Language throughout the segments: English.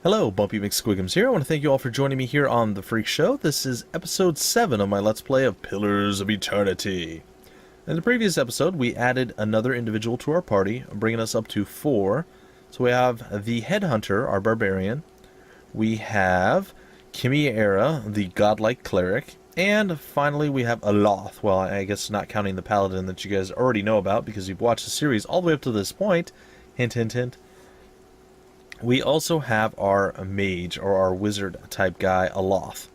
Hello, Bumpy McSquigums here. I want to thank you all for joining me here on The Freak Show. This is episode 7 of my Let's Play of Pillars of Eternity. In the previous episode, we added another individual to our party, bringing us up to 4. So we have the Headhunter, our Barbarian. We have Chimera, the Godlike Cleric. And finally, we have Aloth. Well, I guess not counting the Paladin that you guys already know about because you've watched the series all the way up to this point. Hint, hint, hint. We also have our mage, or our wizard type guy, Aloth.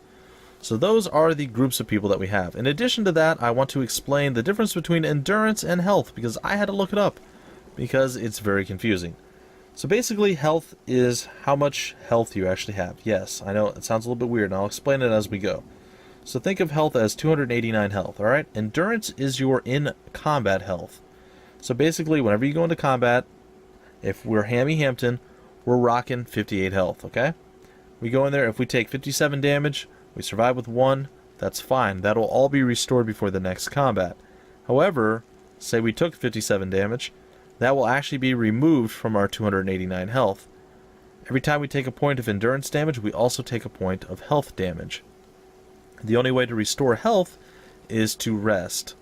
So those are the groups of people that we have. In addition to that, I want to explain the difference between endurance and health, because I had to look it up, because it's very confusing. So basically, health is how much health you actually have. Yes, I know it sounds a little bit weird, and I'll explain it as we go. So think of health as 289 health, alright? Endurance is your in-combat health. So basically, whenever you go into combat, if we're Hammy Hampton, we're rocking 58 health, okay? We go in there, if we take 57 damage, we survive with 1, that's fine. That'll all be restored before the next combat. However, say we took 57 damage, that will actually be removed from our 289 health. Every time we take a point of endurance damage, we also take a point of health damage. The only way to restore health is to rest.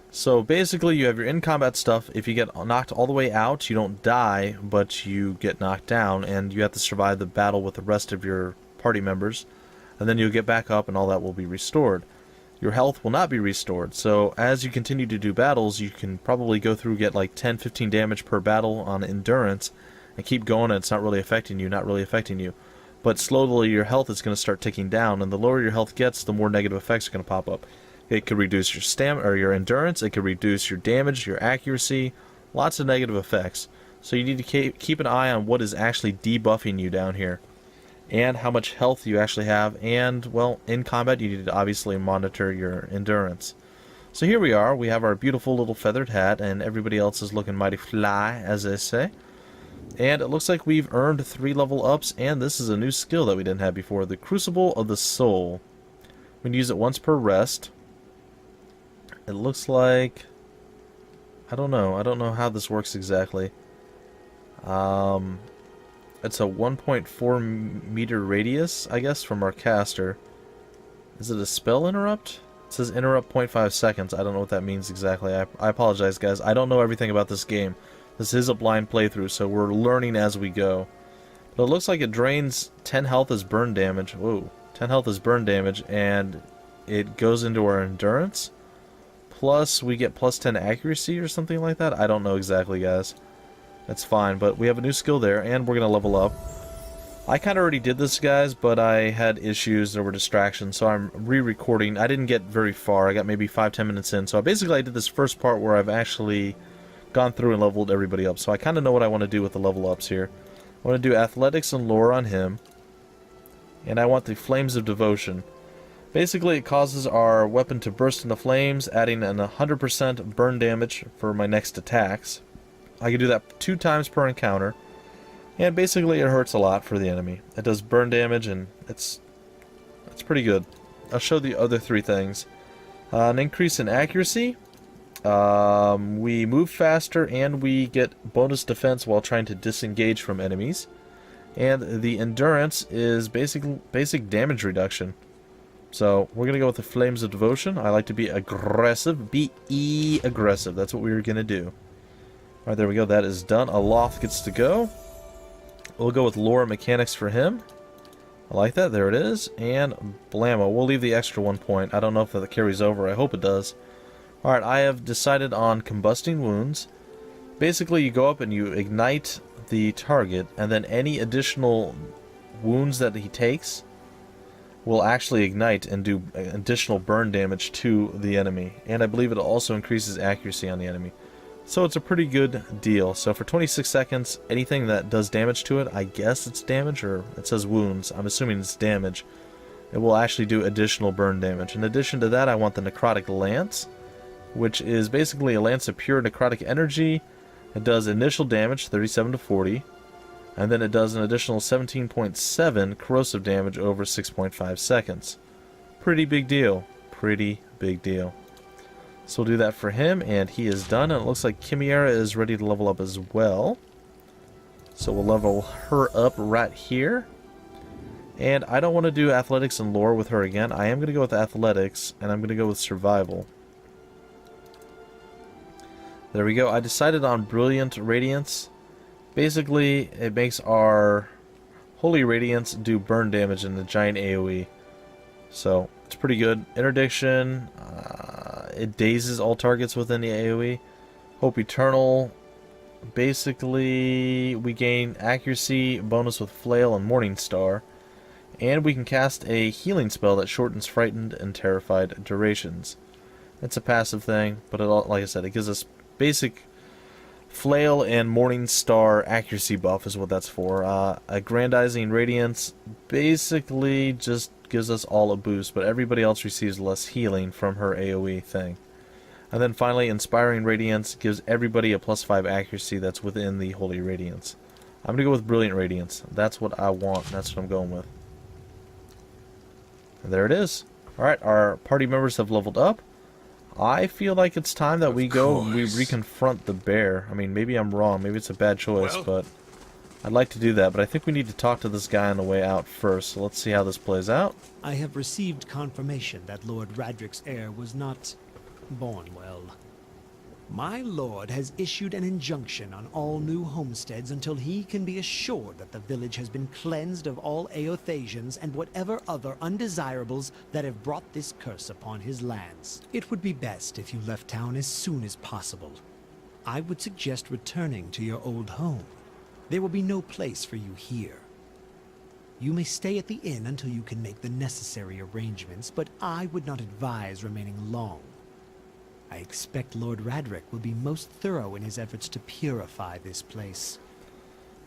So basically, you have your in-combat stuff. If you get knocked all the way out, you don't die, but you get knocked down, and you have to survive the battle with the rest of your party members. And then you'll get back up, and all that will be restored. Your health will not be restored. So as you continue to do battles, you can probably go through, get like 10-15 damage per battle on endurance, and keep going, and it's not really affecting you, But slowly, your health is going to start ticking down, and the lower your health gets, the more negative effects are going to pop up. It could reduce your stamina or your endurance. It could reduce your damage, your accuracy. Lots of negative effects. So you need to keep an eye on what is actually debuffing you down here, and how much health you actually have. And well, in combat, you need to obviously monitor your endurance. So here we are. We have our beautiful little feathered hat, and everybody else is looking mighty fly, as they say. And it looks like we've earned 3 level ups, and this is a new skill that we didn't have before: the Crucible of the Soul. We can use it once per rest. It looks like, I don't know how this works exactly. It's a 1.4 meter radius, I guess, from our caster. Is it a spell interrupt? It says interrupt 0.5 seconds. I don't know what that means exactly. I apologize, guys. I don't know everything about this game. This is a blind playthrough, so we're learning as we go. But it looks like it drains 10 health as burn damage. Whoa, 10 health as burn damage, and it goes into our endurance. Plus, we get plus 10 accuracy or something like that. I don't know exactly, guys. That's fine, but we have a new skill there, and we're going to level up. I kind of already did this, guys, but I had issues. There were distractions, so I'm re-recording. I didn't get very far. I got maybe 5-10 minutes in. So basically, I did this first part where I've actually gone through and leveled everybody up. So I kind of know what I want to do with the level ups here. I want to do athletics and lore on him. And I want the Flames of Devotion. Basically, it causes our weapon to burst into flames, adding an 100% burn damage for my next attacks. I can do that 2 times per encounter, and basically it hurts a lot for the enemy. It does burn damage, and it's pretty good. I'll show the other 3 things. An increase in accuracy. We move faster, and we get bonus defense while trying to disengage from enemies. And the endurance is basic damage reduction. So, we're going to go with the Flames of Devotion. I like to be aggressive. Be aggressive. That's what we're going to do. Alright, there we go. That is done. Aloth gets to go. We'll go with Lore Mechanics for him. I like that. There it is. And Blammo. We'll leave the extra 1 point. I don't know if that carries over. I hope it does. Alright, I have decided on Combusting Wounds. Basically, you go up and you ignite the target, and then any additional wounds that he takes will actually ignite and do additional burn damage to the enemy. And I believe it also increases accuracy on the enemy. So it's a pretty good deal. So for 26 seconds, anything that does damage to it, I guess it's damage, or it says wounds. I'm assuming it's damage. It will actually do additional burn damage. In addition to that, I want the Necrotic Lance, which is basically a lance of pure necrotic energy. It does initial damage, 37 to 40. And then it does an additional 17.7 corrosive damage over 6.5 seconds. Pretty big deal. Pretty big deal. So we'll do that for him, and he is done. And it looks like Chimera is ready to level up as well. So we'll level her up right here. And I don't want to do athletics and lore with her again. I am going to go with athletics, and I'm going to go with survival. There we go. I decided on Brilliant Radiance. Basically, it makes our Holy Radiance do burn damage in the giant AoE. So, it's pretty good. Interdiction, it dazes all targets within the AoE. Hope Eternal, basically, we gain accuracy bonus with Flail and Morning Star. And we can cast a healing spell that shortens frightened and terrified durations. It's a passive thing, but it, like I said, it gives us basic Flail and Morning Star accuracy buff is what that's for. Aggrandizing Radiance basically just gives us all a boost, but everybody else receives less healing from her AoE thing. And then finally, Inspiring Radiance gives everybody a +5 accuracy that's within the Holy Radiance. I'm going to go with Brilliant Radiance. That's what I want. That's what I'm going with. And there it is. Alright, our party members have leveled up. I feel like it's time that we go and we reconfront the bear. I mean, maybe I'm wrong. Maybe it's a bad choice, but I'd like to do that. But I think we need to talk to this guy on the way out first. So let's see how this plays out. I have received confirmation that Lord Radric's heir was not born well. My lord has issued an injunction on all new homesteads until he can be assured that the village has been cleansed of all Eothasians and whatever other undesirables that have brought this curse upon his lands. It would be best if you left town as soon as possible. I would suggest returning to your old home. There will be no place for you here. You may stay at the inn until you can make the necessary arrangements, but I would not advise remaining long. I expect Lord Radric will be most thorough in his efforts to purify this place.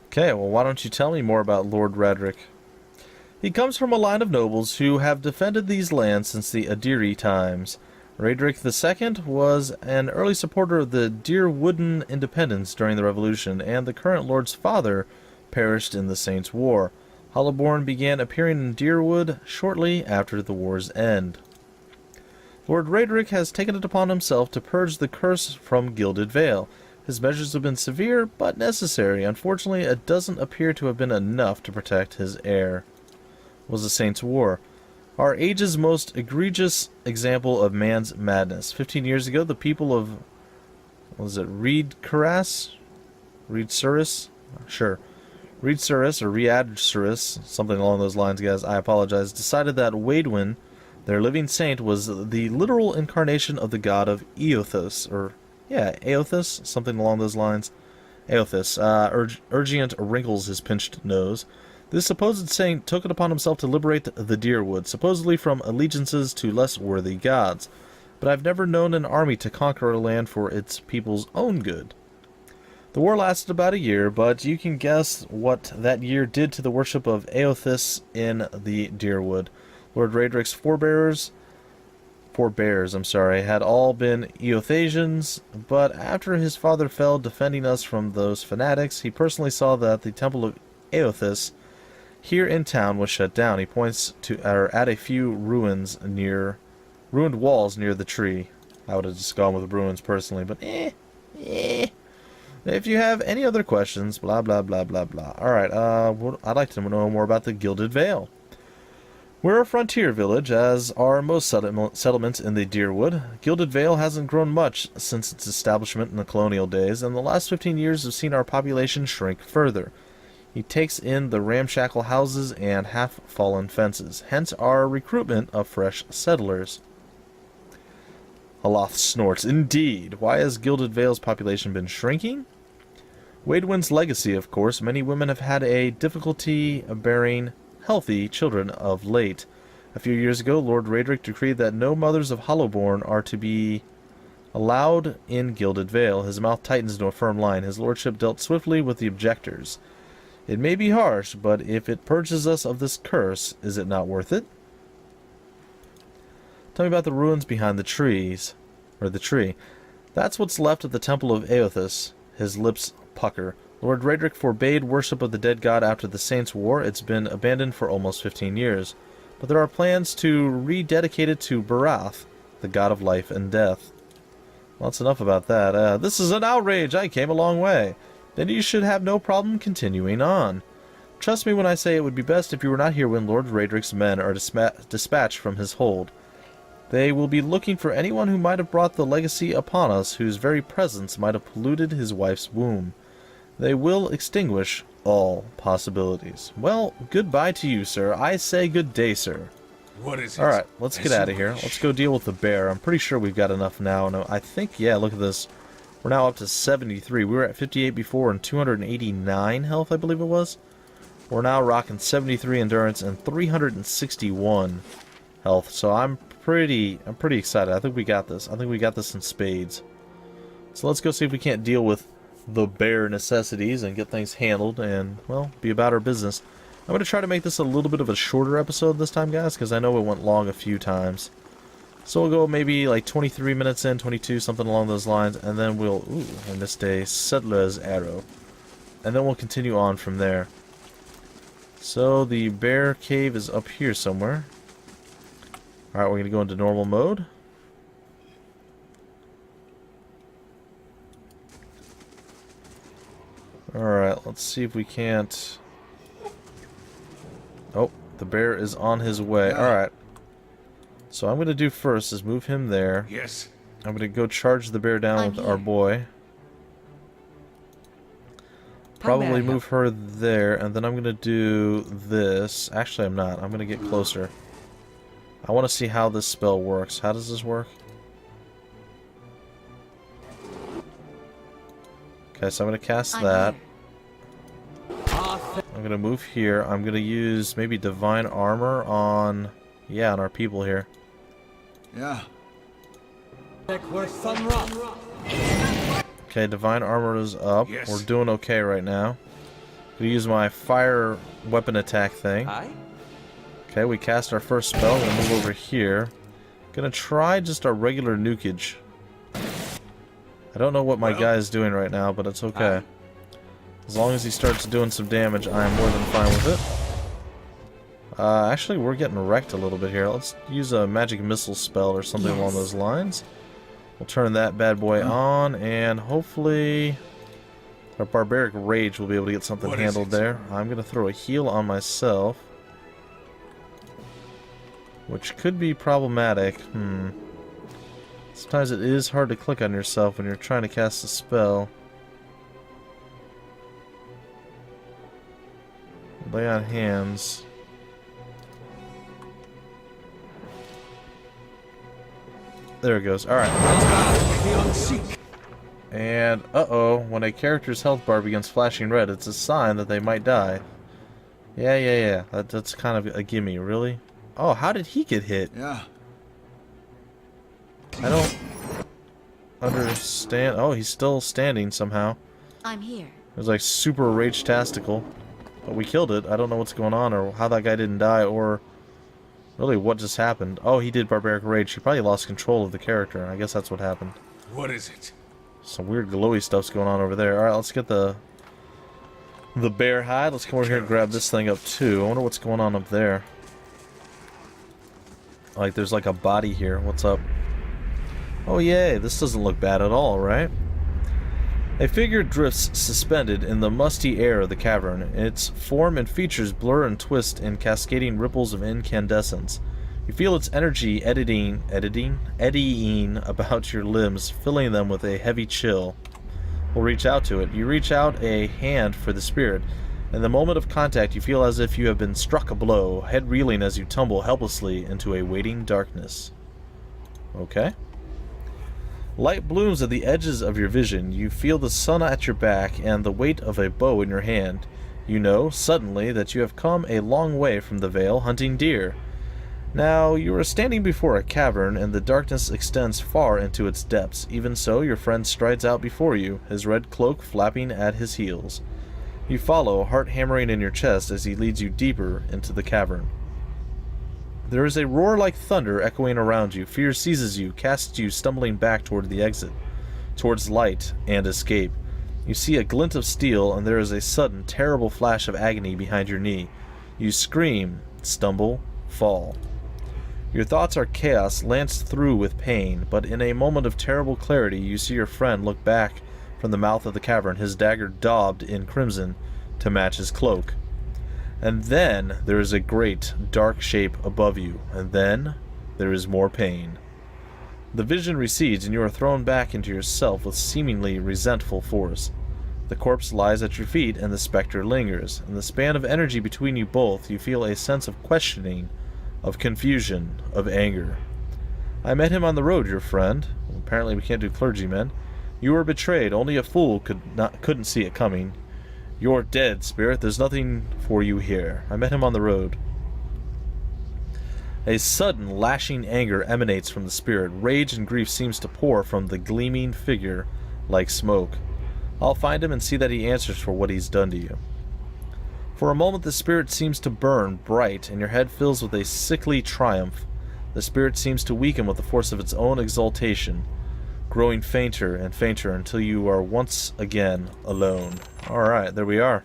Okay, well, why don't you tell me more about Lord Radric? He comes from a line of nobles who have defended these lands since the Adiri times. Radric II was an early supporter of the Deerwooden independence during the Revolution, and the current lord's father perished in the Saints' War. Hollowborn began appearing in Deerwood shortly after the war's end. Lord Radric has taken it upon himself to purge the curse from Gilded Vale. His measures have been severe, but necessary. Unfortunately, it doesn't appear to have been enough to protect his heir. It was the Saints' War, our age's most egregious example of man's madness. 15 years ago, the people of, what was it, Reed Suris? Sure. Reed Suris, or Riad Suris, something along those lines, guys, I apologize, decided that Waidwin, their living saint, was the literal incarnation of the god of Eothas, or, yeah, Eothas, something along those lines. Eothas. Urgient wrinkles his pinched nose. This supposed saint took it upon himself to liberate the Deerwood, supposedly from allegiances to less worthy gods. But I've never known an army to conquer a land for its people's own good. The war lasted about a year, but you can guess what that year did to the worship of Eothas in the Deerwood. Lord Radric's forebears, had all been Eothasians, but after his father fell defending us from those fanatics, he personally saw that the Temple of Eothas here in town was shut down. He points to at a few ruined walls near the tree. I would have just gone with ruins personally, but If you have any other questions, blah blah blah blah blah. Alright, I'd like to know more about the Gilded Vale. We're a frontier village, as are most settlements in the Deerwood. Gilded Vale hasn't grown much since its establishment in the colonial days, and the last 15 years have seen our population shrink further. He takes in the ramshackle houses and half-fallen fences, hence our recruitment of fresh settlers. Aloth snorts. Indeed. Why has Gilded Vale's population been shrinking? Waidwin's legacy, of course. Many women have had a difficulty bearing healthy children of late. A few years ago, Lord Radric decreed that no mothers of Hollowborn are to be allowed in Gilded Vale. His mouth tightens into a firm line. His lordship dealt swiftly with the objectors. It may be harsh, but if it purges us of this curse, is it not worth it? Tell me about the ruins behind the trees, or the tree. That's what's left of the Temple of Eothas. His lips pucker. Lord Radric forbade worship of the dead god after the Saints' War. It's been abandoned for almost 15 years. But there are plans to rededicate it to Barath, the god of life and death. Well, that's enough about that. This is an outrage. I came a long way. Then you should have no problem continuing on. Trust me when I say it would be best if you were not here when Lord Raedric's men are dispatched from his hold. They will be looking for anyone who might have brought the legacy upon us, whose very presence might have polluted his wife's womb. They will extinguish all possibilities. Well, goodbye to you, sir. I say good day, sir. What is it? Alright, let's get out of here. Let's go deal with the bear. I'm pretty sure we've got enough now. And I think, yeah, look at this. We're now up to 73. We were at 58 before and 289 health, I believe it was. We're now rocking 73 endurance and 361 health. So I'm pretty excited. I think we got this. I think we got this in spades. So let's go see if we can't deal with the bare necessities and get things handled and, well, be about our business. I'm going to try to make this a little bit of a shorter episode this time, guys, because I know it went long a few times. So we'll go maybe like 23 minutes in, 22, something along those lines, and then we'll... Ooh, I missed a settler's arrow. And then we'll continue on from there. So the bear cave is up here somewhere. Alright, we're going to go into normal mode. Alright, let's see if we can't... Oh, the bear is on his way. Alright. So I'm going to do first is move him there. Yes. I'm going to go charge the bear down with our boy. Probably move her there, and then I'm going to do this. Actually, I'm not. I'm going to get closer. I want to see how this spell works. How does this work? Okay, so I'm going to cast that. I'm going to move here. I'm going to use maybe Divine Armor on... Yeah, on our people here. Yeah. Okay, Divine Armor is up. Yes. We're doing okay right now. I'm going to use my fire weapon attack thing. Okay, we cast our first spell. I'm going to move over here. Going to try just our regular nukage. I don't know what my guy is doing right now, but it's okay. As long as he starts doing some damage, I am more than fine with it. Actually, we're getting wrecked a little bit here. Let's use a magic missile spell or something along those lines. We'll turn that bad boy on, and hopefully our barbaric rage will be able to get something handled there. I'm going to throw a heal on myself, which could be problematic. Sometimes it is hard to click on yourself when you're trying to cast a spell. Lay on hands. There it goes. Alright. And, uh-oh, when a character's health bar begins flashing red, it's a sign that they might die. Yeah. That's kind of a gimme, really? Oh, how did he get hit? Yeah. I don't understand. Oh, he's still standing somehow. I'm here. It was like super rage-tastical. But we killed it. I don't know what's going on or how that guy didn't die or really what just happened. Oh, he did Barbaric Rage. He probably lost control of the character. I guess that's what happened. What is it? Some weird glowy stuff's going on over there. Alright, let's get the bear hide. Let's come over here and grab this thing up too. I wonder what's going on up there. Like, there's like a body here. What's up? Oh, yay. This doesn't look bad at all, right? A figure drifts suspended in the musty air of the cavern. Its form and features blur and twist in cascading ripples of incandescence. You feel its energy eddying about your limbs, filling them with a heavy chill. We'll reach out to it. You reach out a hand for the spirit. In the moment of contact, you feel as if you have been struck a blow, head reeling as you tumble helplessly into a waiting darkness. Okay. Light blooms at the edges of your vision. You feel the sun at your back and the weight of a bow in your hand. You know, suddenly, that you have come a long way from the vale hunting deer. Now, you are standing before a cavern, and the darkness extends far into its depths. Even so, your friend strides out before you, his red cloak flapping at his heels. You follow, heart hammering in your chest as he leads you deeper into the cavern. There is a roar like thunder echoing around you. Fear seizes you, casts you stumbling back toward the exit, towards light and escape. You see a glint of steel, and there is a sudden, terrible flash of agony behind your knee. You scream, stumble, fall. Your thoughts are chaos lanced through with pain, but in a moment of terrible clarity you see your friend look back from the mouth of the cavern, his dagger daubed in crimson to match his cloak. And then there is a great, dark shape above you, and then there is more pain. The vision recedes, and you are thrown back into yourself with seemingly resentful force. The corpse lies at your feet, and the specter lingers. In the span of energy between you both, you feel a sense of questioning, of confusion, of anger. I met him on the road, your friend. Apparently we can't do clergymen. You were betrayed. Only a fool couldn't see it coming. You're dead, spirit. There's nothing for you here. I met him on the road. A sudden, lashing anger emanates from the spirit. Rage and grief seems to pour from the gleaming figure like smoke. I'll find him and see that he answers for what he's done to you. For a moment the spirit seems to burn bright, and your head fills with a sickly triumph. The spirit seems to weaken with the force of its own exaltation, growing fainter and fainter until you are once again alone. Alright, there we are.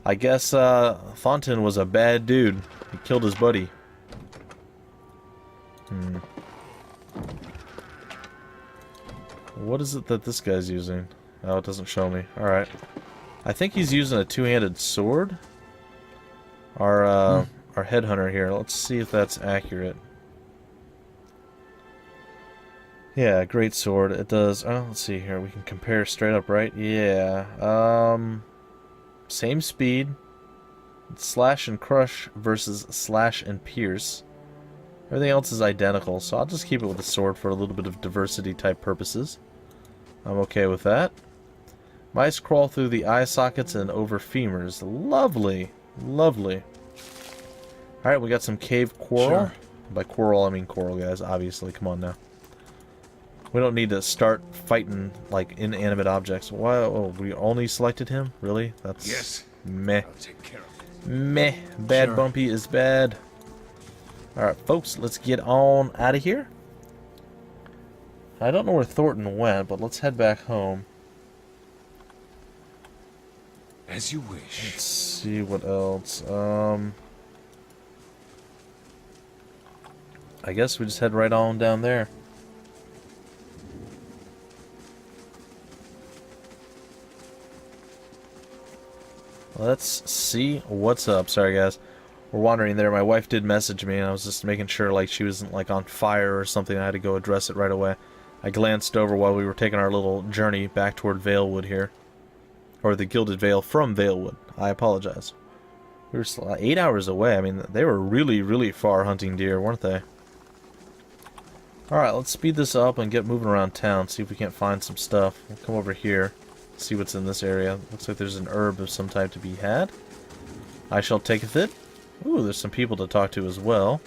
I guess Thornton was a bad dude. He killed his buddy. What is it that this guy's using? Oh, it doesn't show me. Alright. I think he's using a two-handed sword. Our headhunter here. Let's see if that's accurate. Yeah, great sword. It does. Oh, let's see here. We can compare straight up, right? Yeah. Same speed. Slash and crush versus slash and pierce. Everything else is identical, so I'll just keep it with the sword for a little bit of diversity type purposes. I'm okay with that. Mice crawl through the eye sockets and over femurs. Lovely. Lovely. Alright, we got some cave coral. Sure. By coral, I mean coral, guys, obviously. Come on now. We don't need to start fighting, like, inanimate objects. Why? Oh, we only selected him? Really? That's... Yes. Meh. I'll take care of it. Meh. Bad Sure. Bumpy is bad. Alright, folks, let's get on out of here. I don't know where Thornton went, but let's head back home. As you wish. Let's see what else. I guess we just head right on down there. Let's see what's up. Sorry, guys. We're wandering there. My wife did message me, and I was just making sure like she wasn't like on fire or something. I had to go address it right away. I glanced over while we were taking our little journey back toward Valewood here. Or the Gilded Vale from Valewood. I apologize. We were 8 hours away. I mean, they were really, really far hunting deer, weren't they? Alright, let's speed this up and get moving around town. See if we can't find some stuff. We'll come over here. See what's in this area. Looks like there's an herb of some type to be had. I shall taketh it. Ooh, there's some people to talk to as well.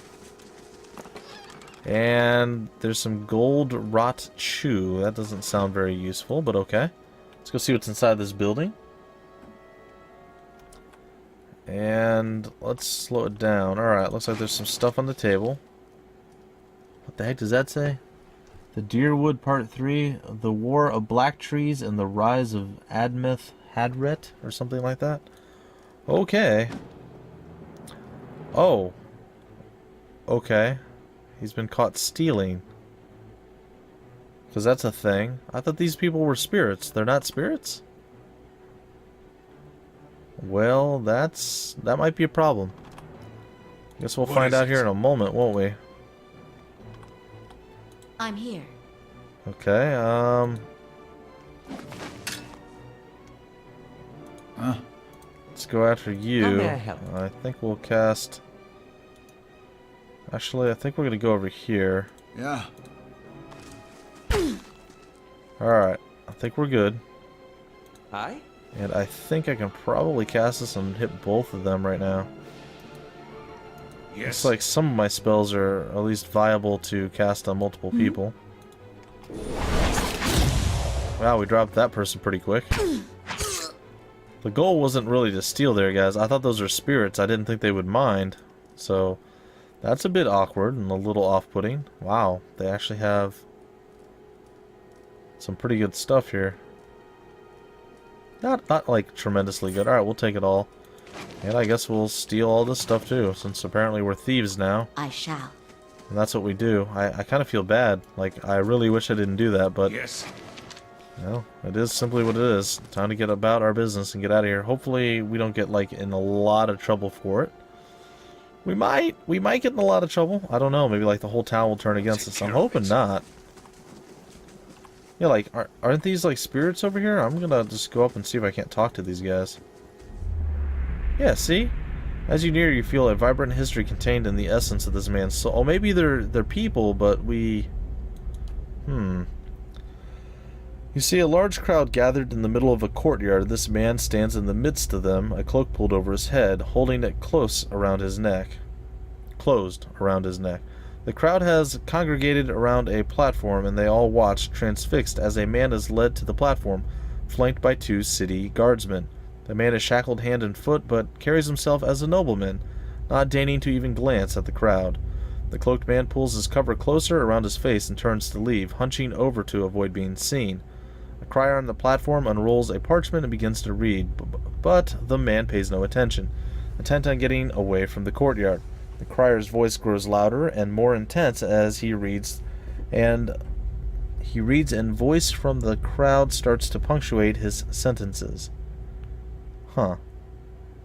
And there's some gold rot chew. That doesn't sound very useful, but okay. Let's go see what's inside this building. And let's slow it down. Alright, looks like there's some stuff on the table. What the heck does that say? The Deerwood Part 3, The War of Black Trees and the Rise of Admeth Hadret, or something like that. Okay. Oh. Okay. He's been caught stealing. Because that's a thing. I thought these people were spirits. They're not spirits? Well, that might be a problem. Guess we'll find out here in a moment, won't we? I'm here. Okay, let's go after you. How may I help? I think we'll cast... Actually, I think we're gonna go over here. Yeah. Alright, I think we're good. Aye? And I think I can probably cast this and hit both of them right now. Yes. Looks like some of my spells are at least viable to cast on multiple people. Wow, we dropped that person pretty quick. The goal wasn't really to steal there, guys. I thought those were spirits. I didn't think they would mind. So, that's a bit awkward and a little off-putting. Wow, they actually have some pretty good stuff here. Not like tremendously good. Alright, we'll take it all. And I guess we'll steal all this stuff too, since apparently we're thieves now. I shall. And that's what we do. I kind of feel bad. Like, I really wish I didn't do that, but Yes. Well, it is simply what it is. Time to get about our business and get out of here. Hopefully we don't get, like, in a lot of trouble for it. We might get in a lot of trouble. I don't know. Maybe, like, the whole town will turn against us. I'm hoping not. Yeah, like, aren't these, like, spirits over here? I'm gonna just go up and see if I can't talk to these guys. Yeah, see? As you near, you feel a vibrant history contained in the essence of this man's soul. Oh, maybe they're people, but we... You see a large crowd gathered in the middle of a courtyard. This man stands in the midst of them, a cloak pulled over his head, holding it closed around his neck. The crowd has congregated around a platform, and they all watch, transfixed, as a man is led to the platform, flanked by 2 city guardsmen. The man is shackled hand and foot, but carries himself as a nobleman, not deigning to even glance at the crowd. The cloaked man pulls his cover closer around his face and turns to leave, hunching over to avoid being seen. A crier on the platform unrolls a parchment and begins to read, but the man pays no attention, intent on getting away from the courtyard. The crier's voice grows louder and more intense as he reads, and voice from the crowd starts to punctuate his sentences. Huh.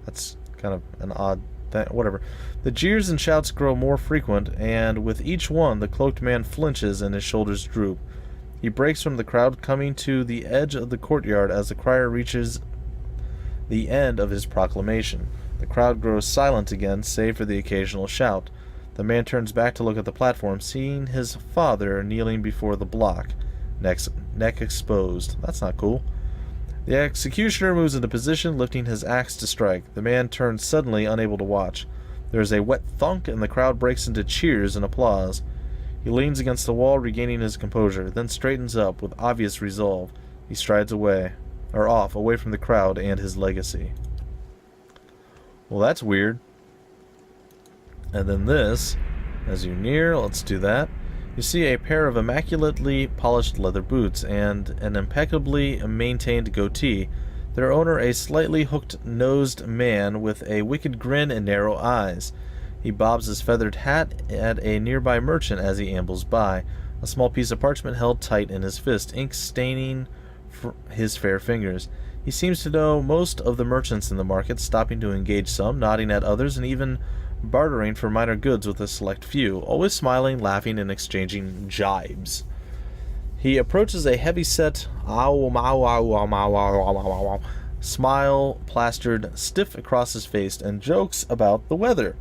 That's kind of an odd thing. Whatever. The jeers and shouts grow more frequent, and with each one, the cloaked man flinches and his shoulders droop. He breaks from the crowd, coming to the edge of the courtyard as the crier reaches the end of his proclamation. The crowd grows silent again, save for the occasional shout. The man turns back to look at the platform, seeing his father kneeling before the block, neck exposed. That's not cool. The executioner moves into position, lifting his axe to strike. The man turns suddenly, unable to watch. There is a wet thunk, and the crowd breaks into cheers and applause. He leans against the wall, regaining his composure, then straightens up with obvious resolve. He strides away from the crowd and his legacy. Well, that's weird. And then this, as you near, let's do that. You see a pair of immaculately polished leather boots and an impeccably maintained goatee. Their owner, a slightly hooked-nosed man with a wicked grin and narrow eyes. He bobs his feathered hat at a nearby merchant as he ambles by, a small piece of parchment held tight in his fist, ink staining his fair fingers. He seems to know most of the merchants in the market, stopping to engage some, nodding at others, and even bartering for minor goods with a select few, always smiling, laughing, and exchanging jibes. He approaches a heavy-set smile plastered stiff across his face and jokes about the weather.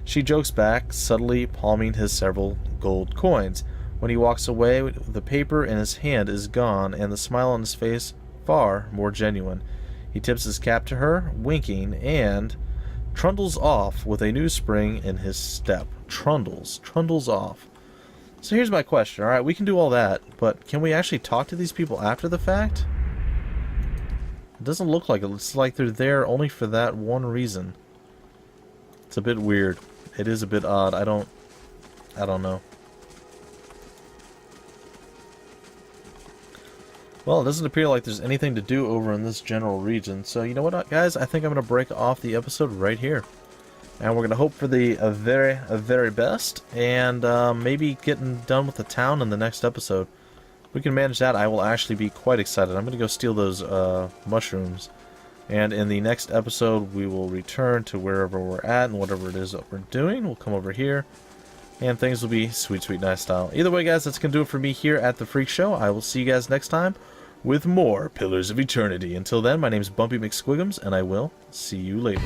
She jokes back, subtly palming his several gold coins. When he walks away, the paper in his hand is gone, and the smile on his face far more genuine. He tips his cap to her, winking, and trundles off with a new spring in his step. Trundles off. So here's my question. Alright, we can do all that, but can we actually talk to these people after the fact? It doesn't look like it. It's like they're there only for that one reason. It's a bit weird. It is a bit odd. I don't know. Well, it doesn't appear like there's anything to do over in this general region. So, you know what, guys? I think I'm going to break off the episode right here. And we're going to hope for the very best. And maybe getting done with the town in the next episode. If we can manage that, I will actually be quite excited. I'm going to go steal those mushrooms. And in the next episode, we will return to wherever we're at and whatever it is that we're doing. We'll come over here, and things will be sweet, sweet, nice style. Either way, guys, that's going to do it for me here at The Freak Show. I will see you guys next time with more Pillars of Eternity. Until then, my name is Bumpy McSquigums, and I will see you later.